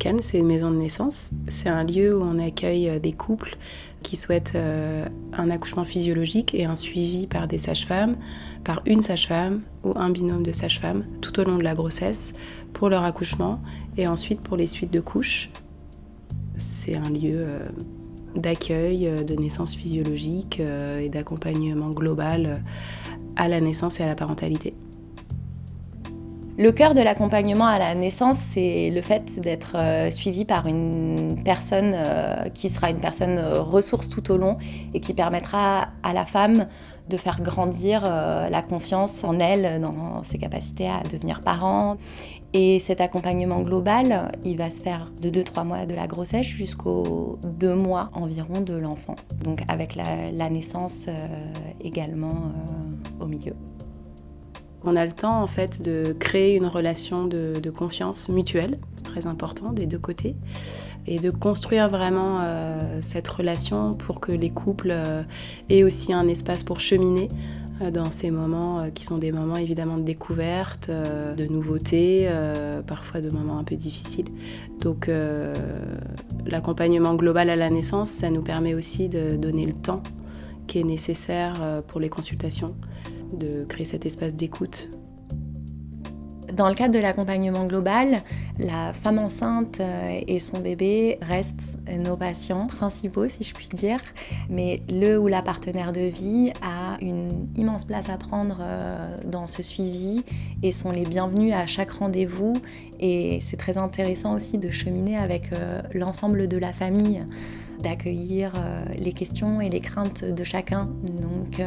Calme, c'est une maison de naissance. C'est un lieu où on accueille des couples qui souhaitent un accouchement physiologique et un suivi par des sages-femmes, par une sage-femme ou un binôme de sages-femmes tout au long de la grossesse pour leur accouchement et ensuite pour les suites de couches. C'est un lieu d'accueil, de naissance physiologique et d'accompagnement global à la naissance et à la parentalité. Le cœur de l'accompagnement à la naissance, c'est le fait d'être suivi par une personne qui sera une personne ressource tout au long et qui permettra à la femme de faire grandir la confiance en elle, dans ses capacités à devenir parent. Et cet accompagnement global, il va se faire de 2-3 mois de la grossesse jusqu'aux 2 mois environ de l'enfant. Donc avec la naissance également au milieu. On a le temps en fait de créer une relation de confiance mutuelle, c'est très important des deux côtés, et de construire vraiment cette relation pour que les couples aient aussi un espace pour cheminer dans ces moments qui sont des moments évidemment de découverte, de nouveautés, parfois de moments un peu difficiles. Donc l'accompagnement global à la naissance, ça nous permet aussi de donner le temps qui est nécessaire pour les consultations, de créer cet espace d'écoute. Dans le cadre de l'accompagnement global, la femme enceinte et son bébé restent nos patients principaux, si je puis dire. Mais le ou la partenaire de vie a une immense place à prendre dans ce suivi et sont les bienvenus à chaque rendez-vous. Et c'est très intéressant aussi de cheminer avec l'ensemble de la famille, d'accueillir les questions et les craintes de chacun. Donc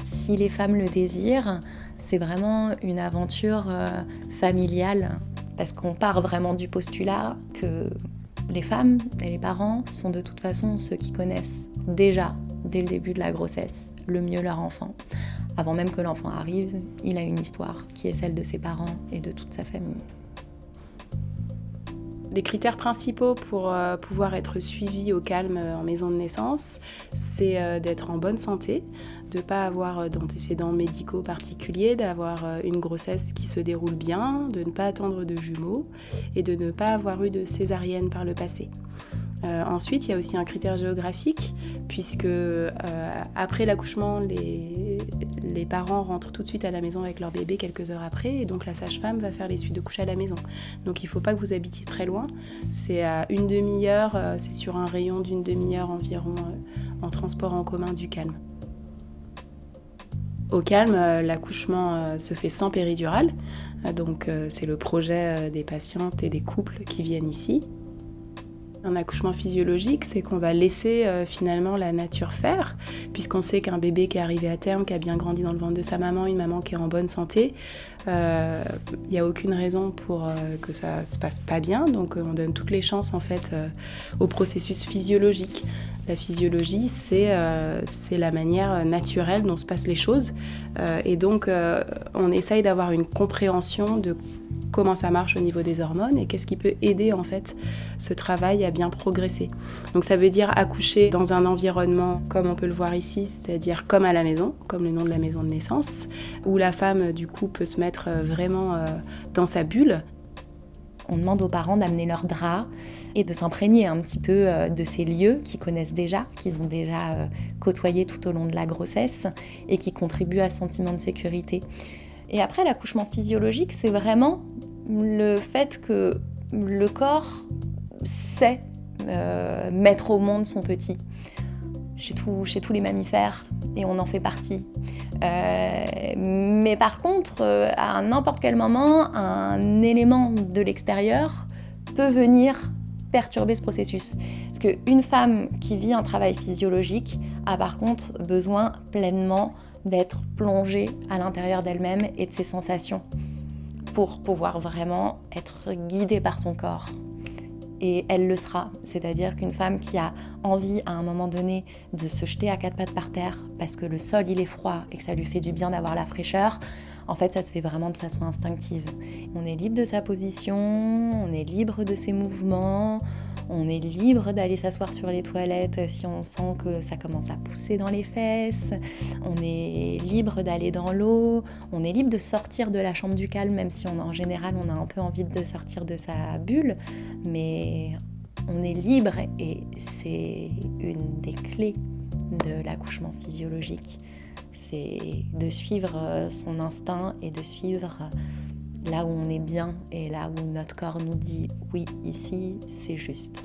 si les femmes le désirent, c'est vraiment une aventure familiale, parce qu'on part vraiment du postulat que les femmes et les parents sont de toute façon ceux qui connaissent déjà, dès le début de la grossesse, le mieux leur enfant. Avant même que l'enfant arrive, il a une histoire qui est celle de ses parents et de toute sa famille. Les critères principaux pour pouvoir être suivi au calme en maison de naissance, c'est d'être en bonne santé, de ne pas avoir d'antécédents médicaux particuliers, d'avoir une grossesse qui se déroule bien, de ne pas attendre de jumeaux et de ne pas avoir eu de césarienne par le passé. Ensuite, il y a aussi un critère géographique, puisque après l'accouchement, les parents rentrent tout de suite à la maison avec leur bébé quelques heures après, et donc la sage-femme va faire les suites de couches à la maison. Donc il ne faut pas que vous habitiez très loin, c'est à une demi-heure, c'est sur un rayon d'une demi-heure environ en transport en commun du Calme. Au Calme, l'accouchement se fait sans péridurale, donc c'est le projet des patientes et des couples qui viennent ici. Un accouchement physiologique, c'est qu'on va laisser finalement la nature faire, puisqu'on sait qu'un bébé qui est arrivé à terme, qui a bien grandi dans le ventre de sa maman, une maman qui est en bonne santé, il n'y a aucune raison pour que ça se passe pas bien, donc on donne toutes les chances en fait au processus physiologique. La physiologie, c'est la manière naturelle dont se passent les choses, et donc on essaye d'avoir une compréhension de comment ça marche au niveau des hormones et qu'est-ce qui peut aider en fait ce travail à bien progresser. Donc ça veut dire accoucher dans un environnement comme on peut le voir ici, c'est-à-dire comme à la maison, comme le nom de la maison de naissance, où la femme du coup peut se mettre vraiment dans sa bulle. On demande aux parents d'amener leurs draps et de s'imprégner un petit peu de ces lieux qu'ils connaissent déjà, qu'ils ont déjà côtoyés tout au long de la grossesse et qui contribuent à ce sentiment de sécurité. Et après, l'accouchement physiologique, c'est vraiment le fait que le corps sait mettre au monde son petit. Chez tous les mammifères, et on en fait partie. Mais par contre, à n'importe quel moment, un élément de l'extérieur peut venir perturber ce processus. Parce qu'une femme qui vit un travail physiologique a par contre besoin pleinement d'être plongée à l'intérieur d'elle-même et de ses sensations pour pouvoir vraiment être guidée par son corps. Et elle le sera, c'est-à-dire qu'une femme qui a envie à un moment donné de se jeter à 4 pattes par terre parce que le sol il est froid et que ça lui fait du bien d'avoir la fraîcheur, en fait ça se fait vraiment de façon instinctive. On est libre de sa position, on est libre de ses mouvements, On est libre d'aller s'asseoir sur les toilettes si on sent que ça commence à pousser dans les fesses. On est libre d'aller dans l'eau. On est libre de sortir de la chambre du calme, même si en général on a un peu envie de sortir de sa bulle. Mais on est libre et c'est une des clés de l'accouchement physiologique. C'est de suivre son instinct et de suivre là où on est bien et là où notre corps nous dit oui, ici, c'est juste.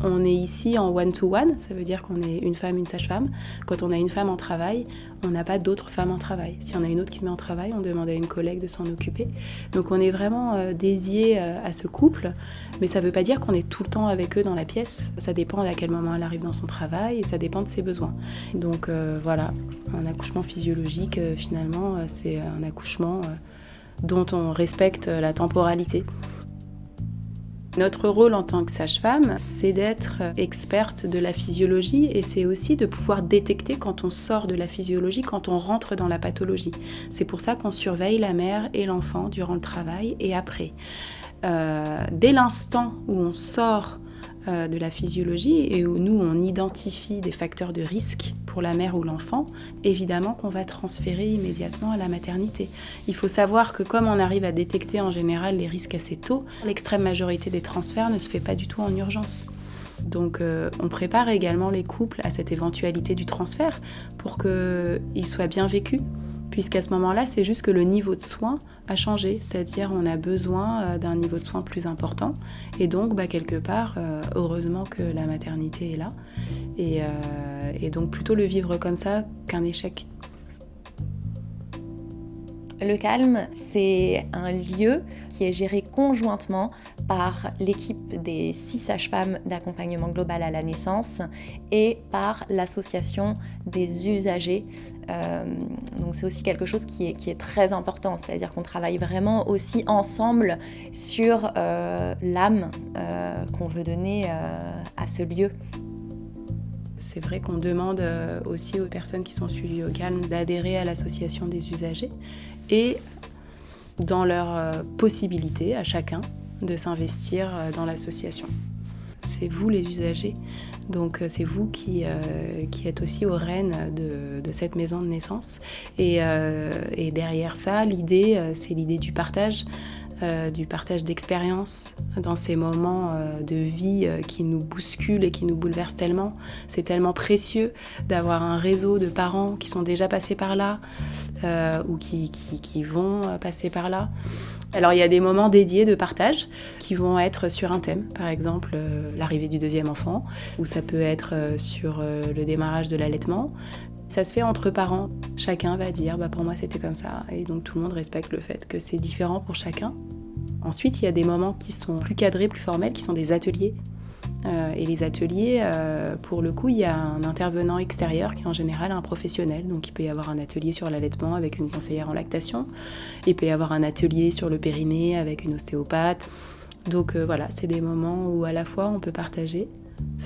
On est ici en one-to-one, ça veut dire qu'on est une femme, une sage-femme. Quand on a une femme en travail, on n'a pas d'autres femmes en travail. Si on a une autre qui se met en travail, on demande à une collègue de s'en occuper. Donc on est vraiment dédié à ce couple, mais ça ne veut pas dire qu'on est tout le temps avec eux dans la pièce. Ça dépend à quel moment elle arrive dans son travail et ça dépend de ses besoins. Donc voilà, un accouchement physiologique, finalement, c'est un accouchement dont on respecte la temporalité. Notre rôle en tant que sage-femme, c'est d'être experte de la physiologie et c'est aussi de pouvoir détecter quand on sort de la physiologie, quand on rentre dans la pathologie. C'est pour ça qu'on surveille la mère et l'enfant durant le travail et après. Dès l'instant où on sort de la physiologie et où nous on identifie des facteurs de risque pour la mère ou l'enfant, évidemment qu'on va transférer immédiatement à la maternité. Il faut savoir que comme on arrive à détecter en général les risques assez tôt, l'extrême majorité des transferts ne se fait pas du tout en urgence. Donc on prépare également les couples à cette éventualité du transfert pour qu'il soit bien vécu, puisqu'à ce moment-là, c'est juste que le niveau de soins a changé, c'est-à-dire on a besoin d'un niveau de soins plus important. Et donc, quelque part, heureusement que la maternité est là. Et donc plutôt le vivre comme ça qu'un échec. Le Calme, c'est un lieu qui est géré conjointement par l'équipe des 6 sages-femmes d'accompagnement global à la naissance et par l'association des usagers. Donc c'est aussi quelque chose qui est très important, c'est-à-dire qu'on travaille vraiment aussi ensemble sur l'âme qu'on veut donner à ce lieu. C'est vrai qu'on demande aussi aux personnes qui sont suivies au Calme d'adhérer à l'association des usagers et dans leur possibilité à chacun de s'investir dans l'association. C'est vous les usagers, donc c'est vous qui êtes aussi aux rênes de cette maison de naissance. Et derrière ça, l'idée, c'est l'idée du partage d'expériences dans ces moments de vie qui nous bousculent et qui nous bouleversent tellement. C'est tellement précieux d'avoir un réseau de parents qui sont déjà passés par là ou qui vont passer par là. Alors il y a des moments dédiés de partage qui vont être sur un thème, par exemple l'arrivée du 2e enfant, ou ça peut être sur le démarrage de l'allaitement. Ça se fait entre parents. Chacun va dire pour moi c'était comme ça, et donc tout le monde respecte le fait que c'est différent pour chacun. Ensuite, il y a des moments qui sont plus cadrés, plus formels, qui sont des ateliers. Et les ateliers, pour le coup, il y a un intervenant extérieur qui est en général un professionnel. Donc il peut y avoir un atelier sur l'allaitement avec une conseillère en lactation. Il peut y avoir un atelier sur le périnée avec une ostéopathe. Donc voilà, c'est des moments où à la fois on peut partager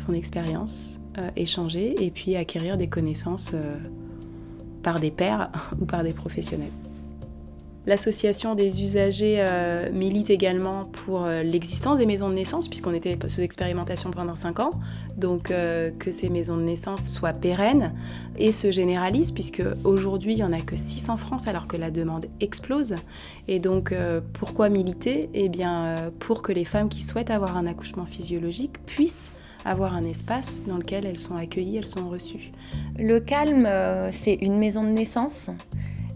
son expérience, échanger et puis acquérir des connaissances par des pairs ou par des professionnels. L'association des usagers milite également pour l'existence des maisons de naissance, puisqu'on était sous expérimentation pendant 5 ans, donc que ces maisons de naissance soient pérennes et se généralisent, puisque aujourd'hui il n'y en a que 6 en France alors que la demande explose. Et donc pourquoi militer ? Eh bien pour que les femmes qui souhaitent avoir un accouchement physiologique puissent avoir un espace dans lequel elles sont accueillies, elles sont reçues. Le Calme, c'est une maison de naissance.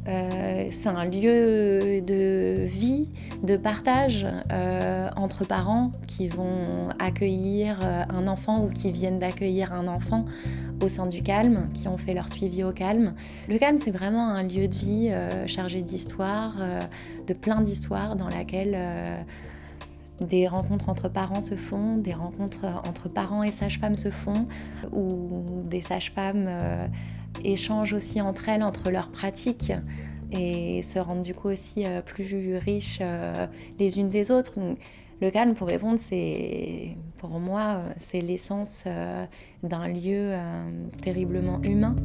C'est un lieu de vie, de partage entre parents qui vont accueillir un enfant ou qui viennent d'accueillir un enfant au sein du Calme, qui ont fait leur suivi au Calme. Le Calme, c'est vraiment un lieu de vie chargé d'histoires, de plein d'histoires dans laquelle des rencontres entre parents se font, des rencontres entre parents et sages-femmes se font, où des sages-femmes échangent aussi entre elles, entre leurs pratiques, et se rendent du coup aussi plus riches les unes des autres. Donc, le Calme, pour répondre, pour moi, c'est l'essence d'un lieu terriblement humain.